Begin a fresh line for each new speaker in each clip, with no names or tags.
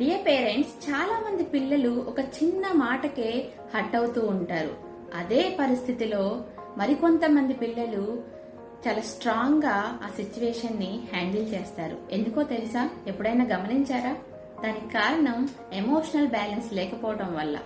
Dear parents, చాలా మంది పిల్లలు ఒక చిన్న మాటకే హర్ట్ అవుతూ ఉంటారు. అదే పరిస్థితిలో మరికొంతమంది పిల్లలు చాలా స్ట్రాంగ్ గా ఆ సిచ్యువేషన్ ని హ్యాండిల్ చేస్తారు. ఎందుకో తెలుసా? ఎప్పుడైనా గమనించారా? దానికి కారణం ఎమోషనల్ బ్యాలెన్స్ లేకపోవడం వల్ల.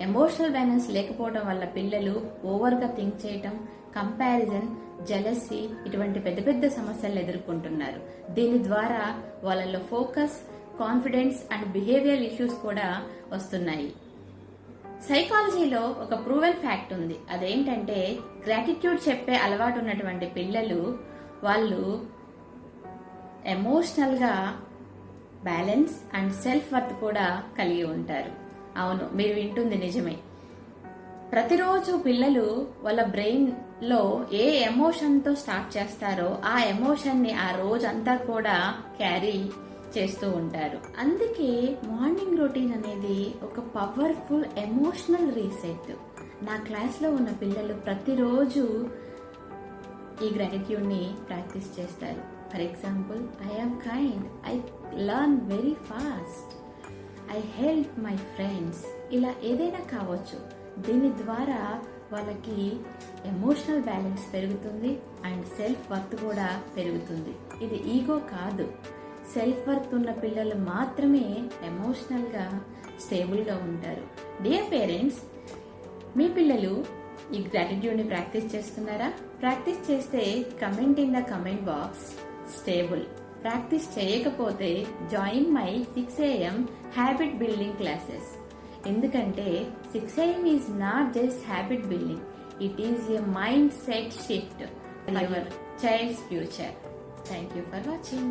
ఎమోషనల్ బ్యాలెన్స్ లేకపోవడం వల్ల పిల్లలు ఓవర్ గా థింక్ చేయటం, కంపారిజన్, జెలసీ ఇటువంటి పెద్ద పెద్ద సమస్యలు ఎదుర్కొంటున్నారు. దీని ద్వారా వాళ్ళలో focus, confidence and behaviour issues కూడా వస్తున్నాయి. సైకాలజీలో ఒక ప్రూవెన్ ఫ్యాక్ట్ ఉంది. అదేంటంటే గ్రాటిట్యూడ్ చెప్పే అలవాటు ఉన్నటువంటి పిల్లలు వాళ్ళు ఎమోషనల్ గా బ్యాలెన్స్ అండ్ సెల్ఫ్ వర్త్ కూడా కలిగి ఉంటారు. అవును, మీరు వింటుంది నిజమే. ప్రతిరోజు పిల్లలు వాళ్ళ బ్రెయిన్ లో ఏ ఎమోషన్ తో స్టార్ట్ చేస్తారో ఆ ఎమోషన్ ని ఆ రోజంతా కూడా క్యారీ చేస్తూ ఉంటారు. అందుకే మార్నింగ్ రొటీన్ అనేది ఒక పవర్ఫుల్ ఎమోషనల్ రీసెట్. నా క్లాస్ లో ఉన్న పిల్లలు ప్రతిరోజు ఈ గ్రాటిట్యూడ్ ని ప్రాక్టీస్ చేస్తారు. For example, I am kind, I learn very fast, I help my friends. ఇలా ఏదైనా కావచ్చు. దీని ద్వారా వాళ్ళకి ఎమోషనల్ బ్యాలెన్స్ పెరుగుతుంది అండ్ సెల్ఫ్ వర్త్ కూడా పెరుగుతుంది. ఇది ఈగో కాదు. సెల్ఫ్ వర్త్ ఉన్న పిల్లలు మాత్రమే ఎమోషనల్ గా స్టేబుల్ గా ఉంటారు. డియర్ పేరెంట్స్, మీ పిల్లలు ఈ గ్రాటిట్యూడ్ ని ప్రాక్టీస్ చేస్తున్నారా? ప్రాక్టీస్ చేస్తే comment in the comment box stable. Practice చేయకపోతే join my 6 AM habit building classes. ఎందుకంటే 6 AM is not just habit building, it is a mindset shift for your child's future. Thank you for watching.